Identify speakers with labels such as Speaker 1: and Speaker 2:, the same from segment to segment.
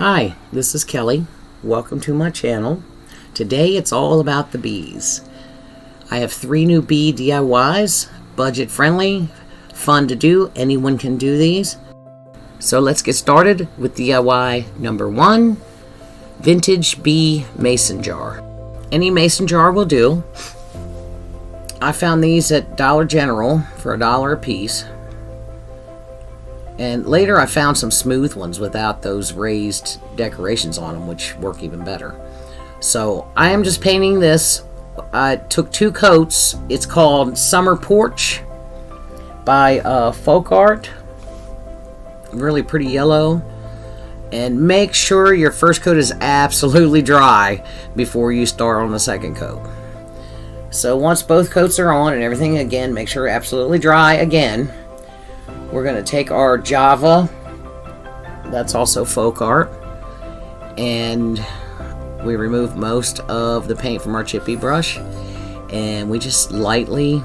Speaker 1: Hi, this is Kelly. Welcome to my channel. Today it's all about the bees. I have 3 new bee DIYs, budget friendly, fun to do. Anyone can do these. So let's get started with DIY number 1, vintage bee mason jar. Any mason jar will do. I found these at Dollar General for $1 a piece. And later I found some smooth ones without those raised decorations on them, which work even better. So I am just painting this. I took 2 coats. It's called Summer Porch by Folk Art. Really pretty yellow. And make sure your first coat is absolutely dry before you start on the second coat. So once both coats are on and everything, again, make sure absolutely dry again. We're going to take our Java, that's also Folk Art, and we remove most of the paint from our chippy brush, and we just lightly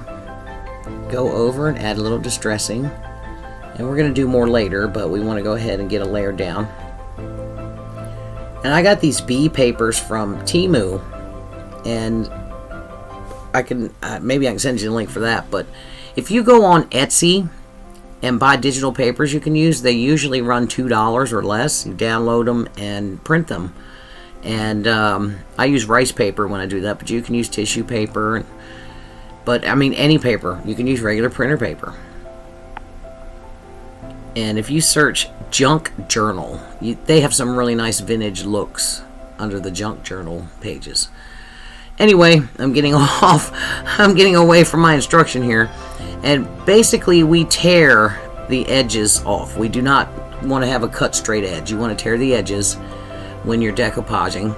Speaker 1: go over and add a little distressing. And we're going to do more later, but we want to go ahead and get a layer down. And I got these bee papers from Temu, and I can maybe I can send you the link for that. But if you go on Etsy and buy digital papers you can use, they usually run $2 or less. You download them and print them. And I use rice paper when I do that, but you can use tissue paper. But I mean any paper. You can use regular printer paper. And if you search Junk Journal, they have some really nice vintage looks under the Junk Journal pages. Anyway, I'm getting away from my instruction here. And basically we tear the edges off. We do not want to have a cut straight edge. You want to tear the edges when you're decoupaging.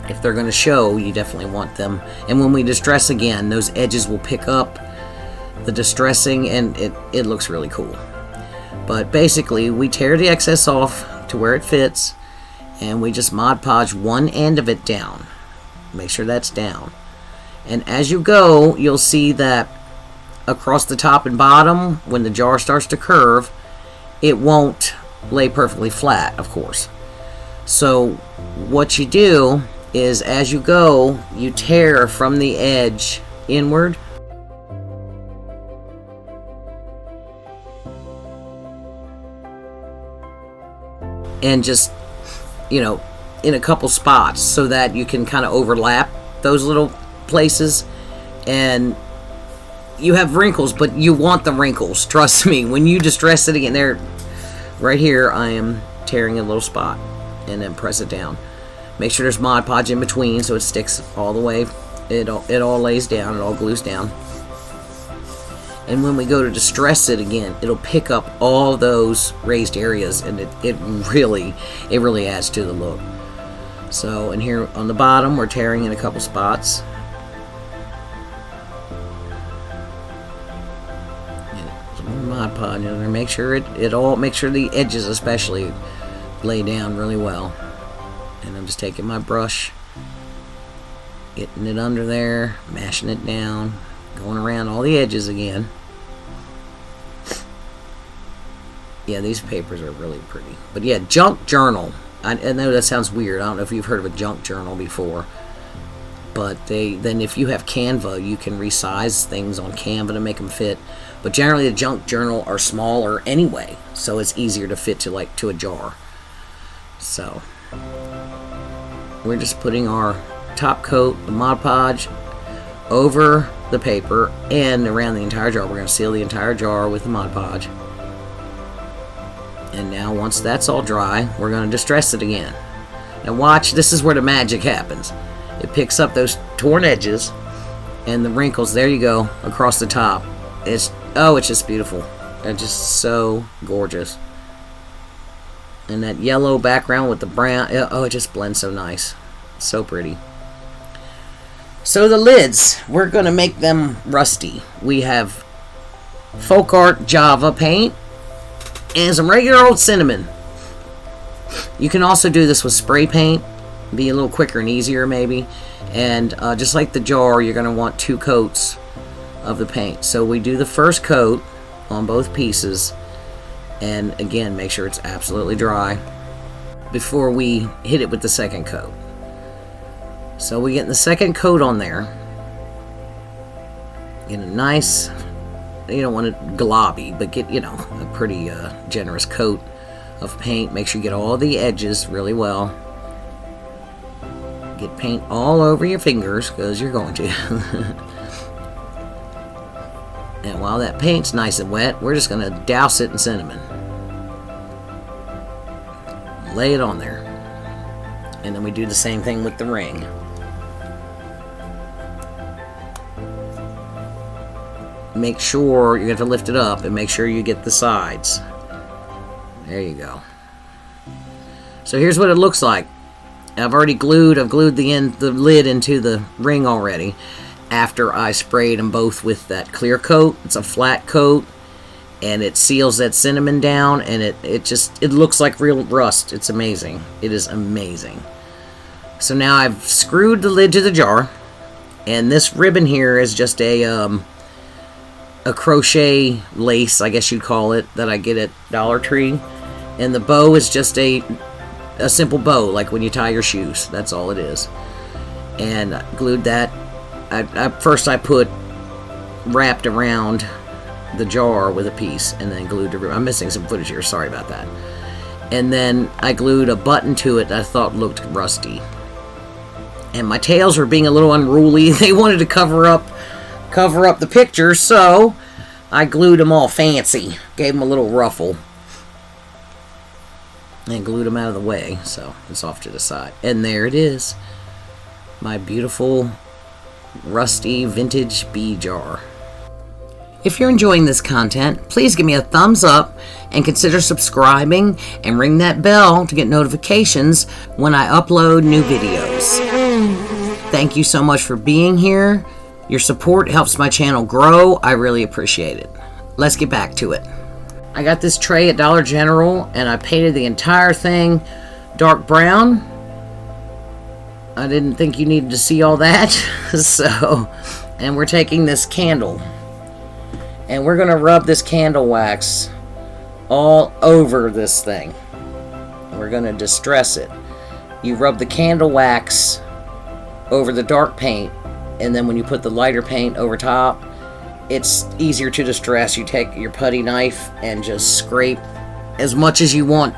Speaker 1: If they're going to show, you definitely want them. And when we distress again, those edges will pick up the distressing and it looks really cool. But basically we tear the excess off to where it fits, and we just Mod Podge one end of it down. Make sure that's down. And as you go, you'll see that across the top and bottom, when the jar starts to curve, it won't lay perfectly flat, of course. So what you do is, as you go, you tear from the edge inward. And just, in a couple spots so that you can kind of overlap those little places. And you have wrinkles, but you want the wrinkles. Trust me, when you distress it again, there, right here, I am tearing a little spot and then press it down. Make sure there's Mod Podge in between so it sticks all the way. It all lays down, it all glues down. And when we go to distress it again, it'll pick up all those raised areas, and it really adds to the look. So, and here on the bottom, we're tearing in a couple spots. Mod Podge in there. Make sure make sure the edges especially lay down really well. And I'm just taking my brush, getting it under there, mashing it down, going around all the edges again. Yeah, these papers are really pretty. But yeah, Junk Journal. I know that sounds weird. I don't know if you've heard of a junk journal before. But then if you have Canva, you can resize things on Canva to make them fit. But generally the Junk Journal are smaller anyway, so it's easier to fit to a jar. So we're just putting our top coat, the Mod Podge, over the paper and around the entire jar. We're going to seal the entire jar with the Mod Podge. And now once that's all dry, we're going to distress it again. And watch, this is where the magic happens. It picks up those torn edges and the wrinkles. There you go, across the top. It's just beautiful. It's just so gorgeous. And that yellow background with the brown, it just blends so nice. So pretty. So the lids, we're going to make them rusty. We have Folk Art Java paint and some regular old cinnamon. You can also do this with spray paint. Be a little quicker and easier maybe. And just like the jar, you're going to want 2 coats of the paint. So we do the first coat on both pieces, and again, make sure it's absolutely dry. before we hit it with the second coat. So we get the second coat on there. Get a nice, you don't want it globby, but get, a pretty generous coat of paint. Make sure you get all the edges really well. Get paint all over your fingers, because you're going to. And while that paint's nice and wet, we're just going to douse it in cinnamon. Lay it on there. And then we do the same thing with the ring. Make sure you have to lift it up and make sure you get the sides. There you go. So here's what it looks like. I've glued the lid into the ring already after I sprayed them both with that clear coat. It's a flat coat and it seals that cinnamon down, and it looks like real rust. It's amazing. It is amazing. So now I've screwed the lid to the jar, and this ribbon here is just a crochet lace, I guess you'd call it, that I get at Dollar Tree. And the bow is just a simple bow, like when you tie your shoes. That's all it is. And I glued that. First I wrapped around the jar with a piece, and then glued the ribbon. I'm missing some footage here, sorry about that. And then I glued a button to it that I thought looked rusty. And my tails were being a little unruly. They wanted to cover up the picture, so I glued them all fancy. Gave them a little ruffle. And glued them out of the way, so it's off to the side. And there it is. My beautiful, rusty, vintage bee jar. If you're enjoying this content, please give me a thumbs up and consider subscribing and ring that bell to get notifications when I upload new videos. Thank you so much for being here. Your support helps my channel grow. I really appreciate it. Let's get back to it. I got this tray at Dollar General, and I painted the entire thing dark brown. I didn't think you needed to see all that. And we're taking this candle, and we're going to rub this candle wax all over this thing. We're going to distress it. You rub the candle wax over the dark paint, and then when you put the lighter paint over top, it's easier to distress. You take your putty knife and just scrape as much as you want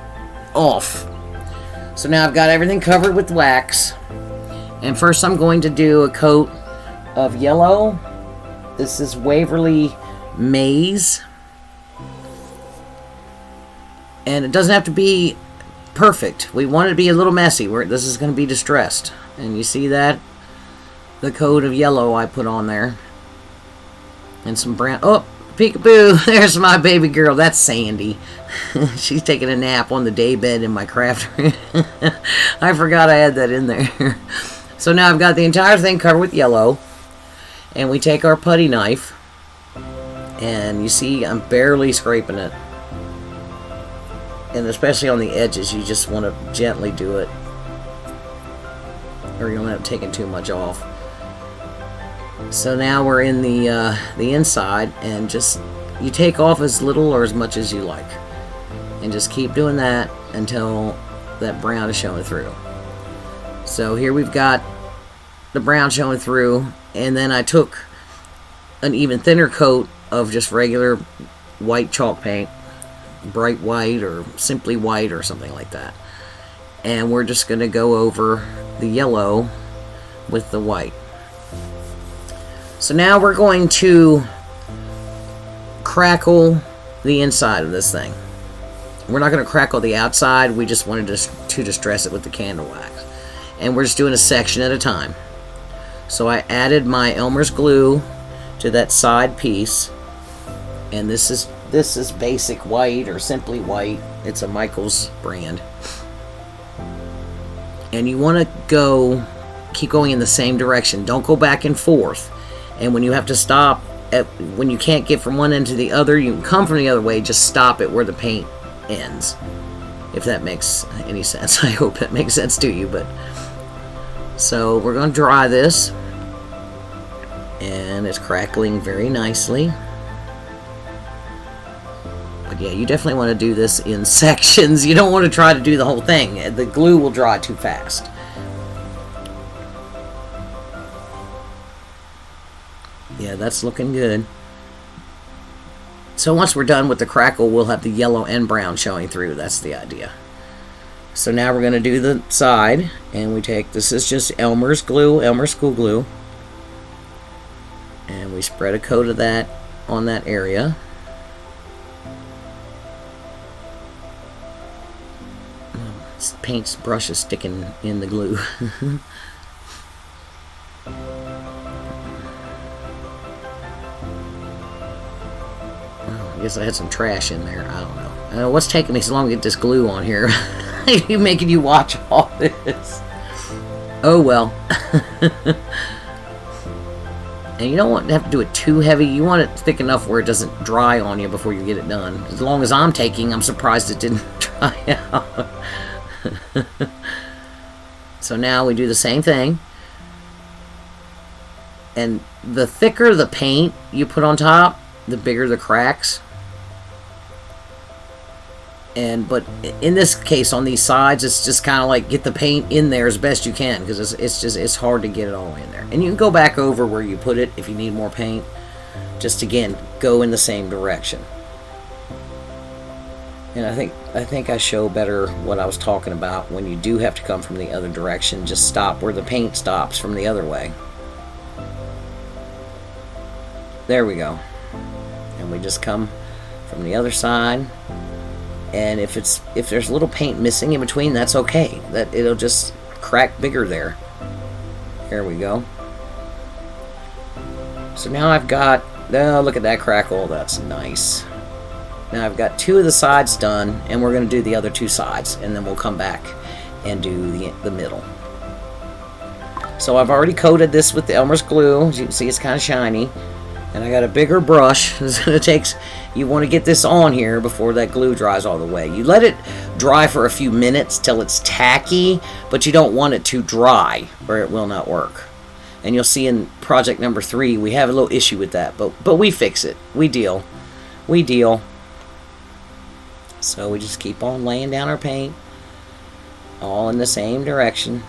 Speaker 1: off. So now I've got everything covered with wax. And first I'm going to do a coat of yellow. This is Waverly Maze. And it doesn't have to be perfect. We want it to be a little messy. This is going to be distressed. And you see that? The coat of yellow I put on there. And some brown. Oh, peekaboo. There's my baby girl. That's Sandy. She's taking a nap on the daybed in my craft room. I forgot I had that in there. So now I've got the entire thing covered with yellow. And we take our putty knife. And you see I'm barely scraping it. And especially on the edges, you just want to gently do it, or you'll end up taking too much off. So now we're in the inside, and just you take off as little or as much as you like, and just keep doing that until that brown is showing through. So here we've got the brown showing through, and then I took an even thinner coat of just regular white chalk paint, bright white or simply white or something like that, and we're just going to go over the yellow with the white. So now we're going to crackle the inside of this thing. We're not going to crackle the outside. We just wanted to distress it with the candle wax, and we're just doing a section at a time. So I added my Elmer's glue to that side piece, and this is basic white or simply white. It's a Michaels brand. And you want to keep going in the same direction. Don't go back and forth. And when you have to stop, when you can't get from one end to the other, you can come from the other way, just stop it where the paint ends. If that makes any sense. I hope that makes sense to you. So we're going to dry this. And it's crackling very nicely. But yeah, you definitely want to do this in sections. You don't want to try to do the whole thing. The glue will dry too fast. Yeah, that's looking good. So once we're done with the crackle, we'll have the yellow and brown showing through. That's the idea. So now we're going to do the side, and we take, this is just Elmer's glue, Elmer's school glue, and we spread a coat of that on that area. This paint brush is sticking in the glue. I guess I had some trash in there. I don't know. What's taking me so long to get this glue on here? You making you watch all this. Oh well. And you don't want to have to do it too heavy. You want it thick enough where it doesn't dry on you before you get it done. As long as I'm taking, I'm surprised it didn't dry out. So now we do the same thing. And the thicker the paint you put on top, the bigger the cracks. But in this case, on these sides, it's just kind of like get the paint in there as best you can, because it's hard to get it all in there. And you can go back over where you put it if you need more paint. Just again, go in the same direction. And I think I show better what I was talking about. When you do have to come from the other direction, just stop where the paint stops from the other way. There we go. And we just come from the other side. And if there's a little paint missing in between, that's okay. That it'll just crack bigger there. There we go. So now I've got, oh, look at that crackle. That's nice. Now I've got two of the sides done, and we're going to do the other two sides, and then we'll come back and do the middle. So I've already coated this with the Elmer's glue. As you can see, it's kind of shiny. And I got a bigger brush. It takes, you want to get this on here before that glue dries all the way. You let it dry for a few minutes till it's tacky, but you don't want it too dry or it will not work. And you'll see in project number 3, we have a little issue with that, but we fix it. We deal. So we just keep on laying down our paint, all in the same direction.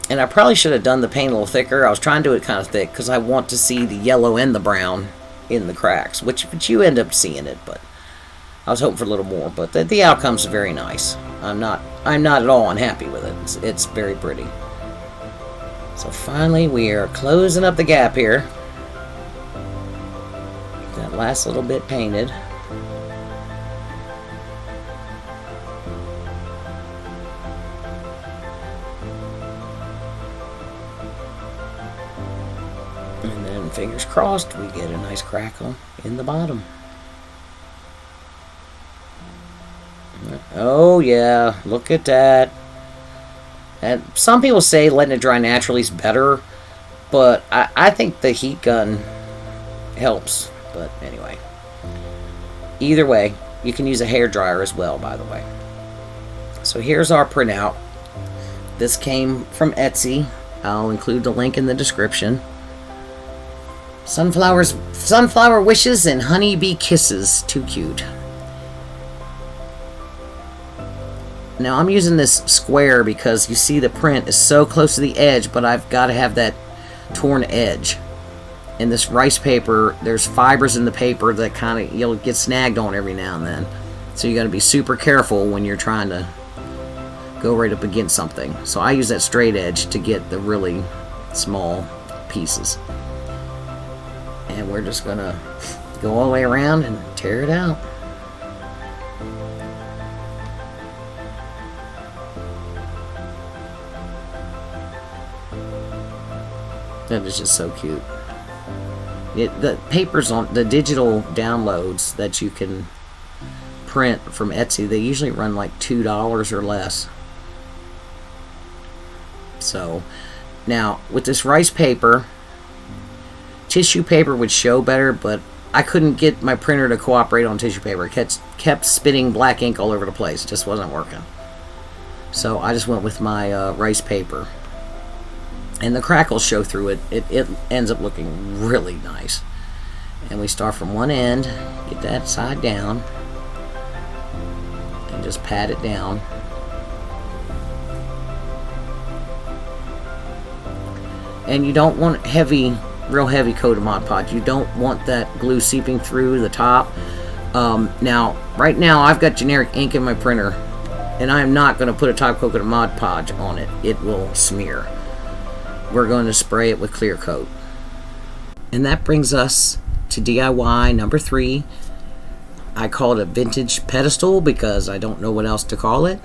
Speaker 1: And I probably should have done the paint a little thicker. I was trying to do it kind of thick because I want to see the yellow and the brown in the cracks, which you end up seeing it, but I was hoping for a little more. But the outcome's very nice. I'm not at all unhappy with it. It's very pretty. So finally, we are closing up the gap here. That last little bit painted. And then, fingers crossed, we get a nice crackle in the bottom. Oh yeah, look at that. And some people say letting it dry naturally is better, but I think the heat gun helps. But anyway, either way, you can use a hair dryer as well, by the way. So here's our printout. This came from Etsy. I'll include the link in the description. Sunflower wishes and honeybee kisses. Too cute. Now I'm using this square because you see the print is so close to the edge, but I've got to have that torn edge. In this rice paper, there's fibers in the paper that kind of, you'll get snagged on every now and then. So you got to be super careful when you're trying to go right up against something. So I use that straight edge to get the really small pieces. And we're just going to go all the way around and tear it out. That is just so cute. The papers on the digital downloads that you can print from Etsy, they usually run like $2 or less. So now with this rice paper, tissue paper would show better, but I couldn't get my printer to cooperate on tissue paper. It kept spitting black ink all over the place. It just wasn't working. So I just went with my rice paper. And the crackles show through it. It ends up looking really nice. And we start from one end, get that side down, and just pat it down. And you don't want real heavy coat of Mod Podge. You don't want that glue seeping through the top. Now, right now, I've got generic ink in my printer, and I am not going to put a top coat of Mod Podge on it. It will smear. We're going to spray it with clear coat. And that brings us to DIY number 3. I call it a vintage pedestal because I don't know what else to call it.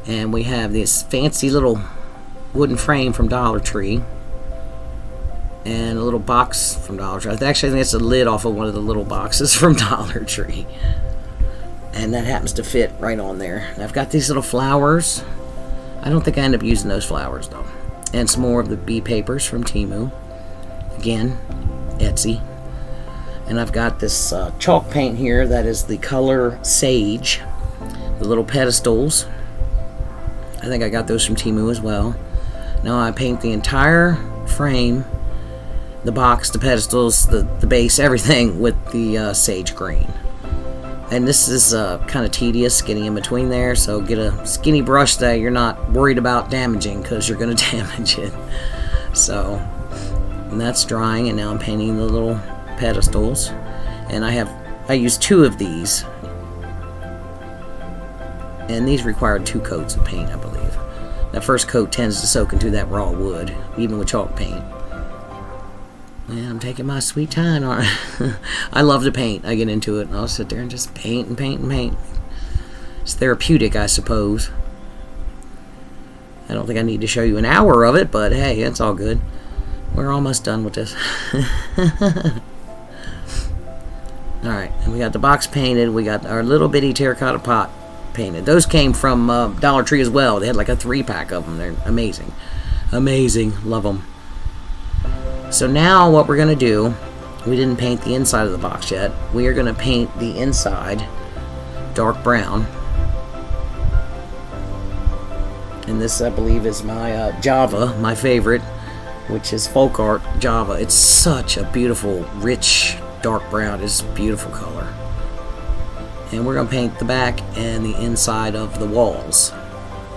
Speaker 1: And we have this fancy little wooden frame from Dollar Tree and a little box from Dollar Tree. Actually, I think it's a lid off of one of the little boxes from Dollar Tree, and that happens to fit right on there. And I've got these little flowers. I don't think I end up using those flowers though. And some more of the bee papers from Temu, again Etsy. And I've got this chalk paint here that is the color Sage, the little pedestals. I think I got those from Temu as well. Now I paint the entire frame, the box, the pedestals, the base, everything with the sage green. And this is kind of tedious getting in between there, so get a skinny brush that you're not worried about damaging, because you're going to damage it. So, and that's drying, and now I'm painting the little pedestals. And I use 2 of these, and these require 2 coats of paint, I believe. That first coat tends to soak into that raw wood, even with chalk paint. Yeah, I'm taking my sweet time on it. I love to paint. I get into it, and I'll sit there and just paint and paint and paint. It's therapeutic, I suppose. I don't think I need to show you an hour of it, but hey, it's all good. We're almost done with this. Alright, and we got the box painted. We got our little bitty terracotta pot painted. Those came from Dollar Tree as well. They had like a 3-pack of them. They're amazing. Amazing. Love them. So now what we're going to do, we didn't paint the inside of the box yet. We are going to paint the inside dark brown. And this, I believe, is my Java, my favorite, which is Folk Art Java. It's such a beautiful, rich, dark brown. It's a beautiful color. And we're going to paint the back and the inside of the walls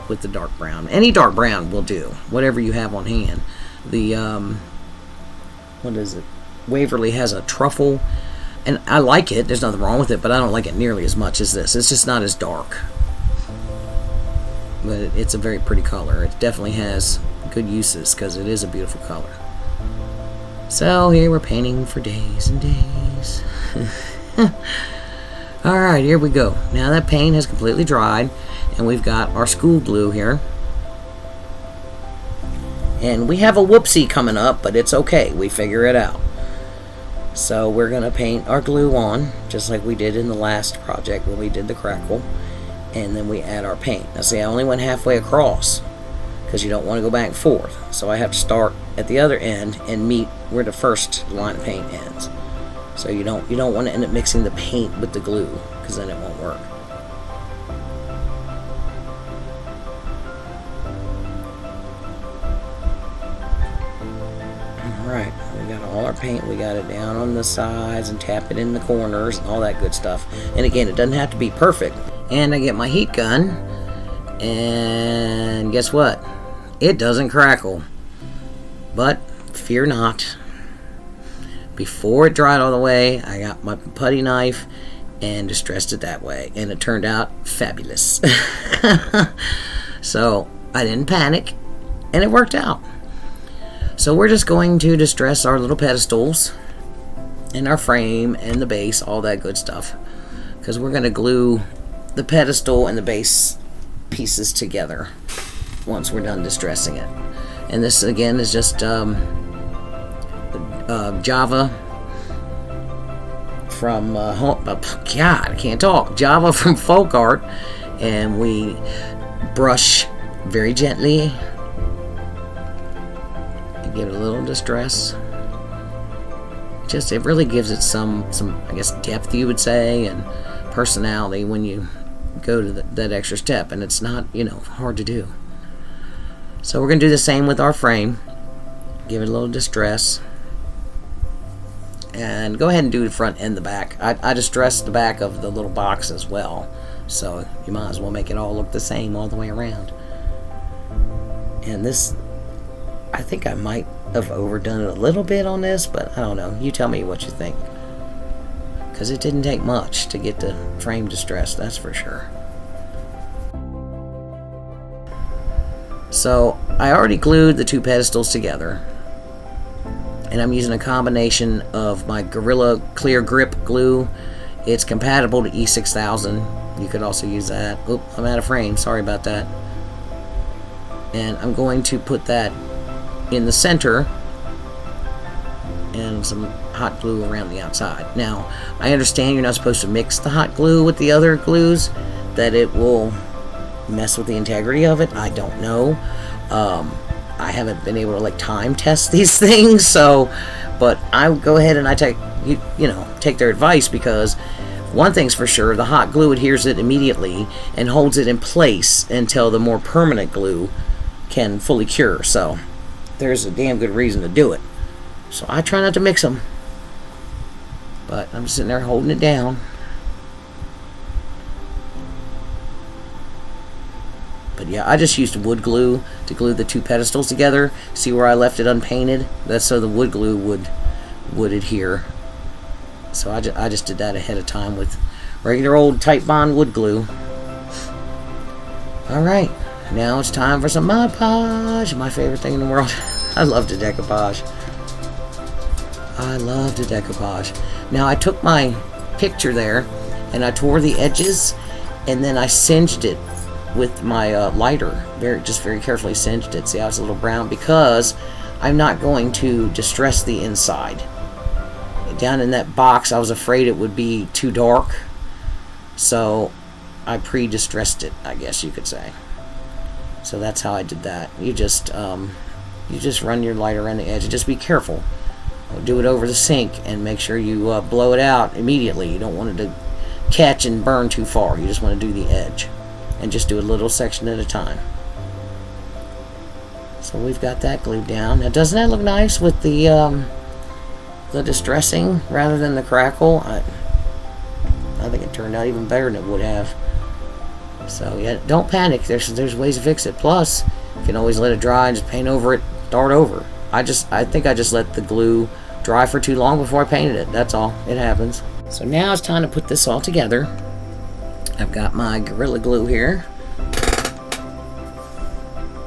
Speaker 1: with the dark brown. Any dark brown will do, whatever you have on hand. The what is it? Waverly has a truffle, and I like it. There's nothing wrong with it, but I don't like it nearly as much as this. It's just not as dark. But it's a very pretty color. It definitely has good uses because it is a beautiful color. So here we're painting for days and days. Alright, here we go. Now that paint has completely dried, and we've got our school glue here. And we have a whoopsie coming up, but it's okay. We figure it out. So we're going to paint our glue on, just like we did in the last project when we did the crackle. And then we add our paint. Now see, I only went halfway across, because you don't want to go back and forth. So I have to start at the other end and meet where the first line of paint ends. So you don't want to end up mixing the paint with the glue, because then it won't work. Alright, we got all our paint, we got it down on the sides and tap it in the corners and all that good stuff. And again, it doesn't have to be perfect. And I get my heat gun, and guess what? It doesn't crackle. But fear not. Before it dried all the way, I got my putty knife and distressed it that way, and it turned out fabulous. So I didn't panic, and it worked out. So we're just going to distress our little pedestals and our frame and the base, all that good stuff, because we're going to glue the pedestal and the base pieces together once we're done distressing it. And this again is just Java from God, I can't talk. Java from Folk Art, and we brush very gently. Give it a little distress. It really gives it some I guess depth, you would say, and personality when you go to that extra step, and it's not, hard to do. So we're going to do the same with our frame. Give it a little distress. And go ahead and do the front and the back. I distressed the back of the little box as well, so you might as well make it all look the same all the way around. And this, I think I might have overdone it a little bit on this, but I don't know. You tell me what you think, because it didn't take much to get the frame distressed, that's for sure. So I already glued the two pedestals together, and I'm using a combination of my Gorilla Clear Grip glue. It's compatible to E6000. You could also use that. Oop, I'm out of frame, sorry about that. And I'm going to put that in the center and some hot glue around the outside. Now, I understand you're not supposed to mix the hot glue with the other glues, that it will mess with the integrity of it. I don't know. I haven't been able to like time test these things, so, but I go ahead and I take their advice, because one thing's for sure, the hot glue adheres it immediately and holds it in place until the more permanent glue can fully cure. So there's a damn good reason to do it. So I try not to mix them, but I'm sitting there holding it down. But yeah, I just used wood glue to glue the two pedestals together. See where I left it unpainted? That's so the wood glue would adhere. So I just did that ahead of time with regular old Type Bond wood glue. Alright, now it's time for some Mod Podge, my favorite thing in the world. I love to decoupage. I love to decoupage. Now I took my picture there and I tore the edges, and then I singed it with my lighter. Very carefully singed it. See how it's a little brown? Because I'm not going to distress the inside. Down in that box, I was afraid it would be too dark, so I pre-distressed it, I guess you could say. So that's how I did that. You just run your lighter around the edge, and just be careful. Do it over the sink and make sure you blow it out immediately. You don't want it to catch and burn too far. You just want to do the edge, and just do a little section at a time. So we've got that glued down. Now, doesn't that look nice with the distressing rather than the crackle? I think it turned out even better than it would have. So yeah, don't panic. There's ways to fix it. Plus, you can always let it dry and just paint over it, start over. I think I just let the glue dry for too long before I painted it. That's all. It happens. So now it's time to put this all together. I've got my Gorilla Glue here.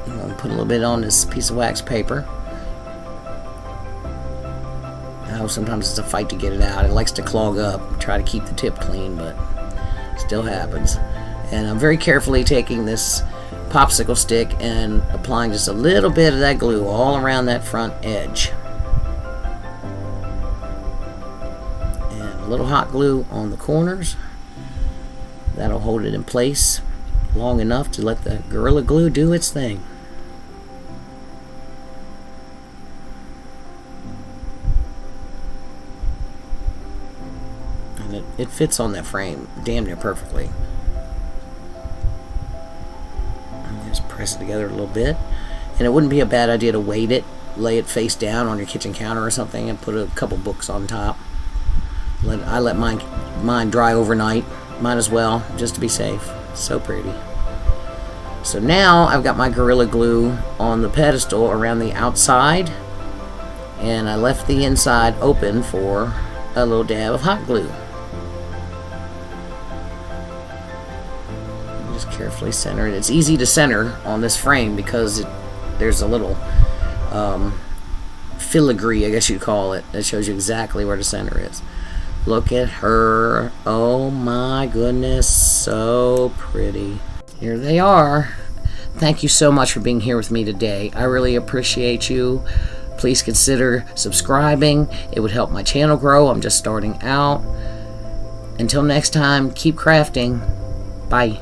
Speaker 1: I'm going to put a little bit on this piece of wax paper. I know sometimes it's a fight to get it out. It likes to clog up. Try to keep the tip clean, but it still happens. And I'm very carefully taking this popsicle stick and applying just a little bit of that glue all around that front edge. And a little hot glue on the corners. That'll hold it in place long enough to let the Gorilla Glue do its thing. And it fits on that frame damn near perfectly. Just press it together a little bit. And it wouldn't be a bad idea to weight it, lay it face down on your kitchen counter or something, and put a couple books on top. I let mine dry overnight. Might as well, just to be safe. So pretty. So now I've got my Gorilla Glue on the pedestal around the outside, and I left the inside open for a little dab of hot glue. Just carefully center it. It's easy to center on this frame because there's a little filigree, I guess you'd call it, that shows you exactly where the center is. Look at her. Oh my goodness, so pretty. Here they are. Thank you so much for being here with me today. I really appreciate you. Please consider subscribing. It would help my channel grow. I'm just starting out. Until next time, keep crafting. Bye.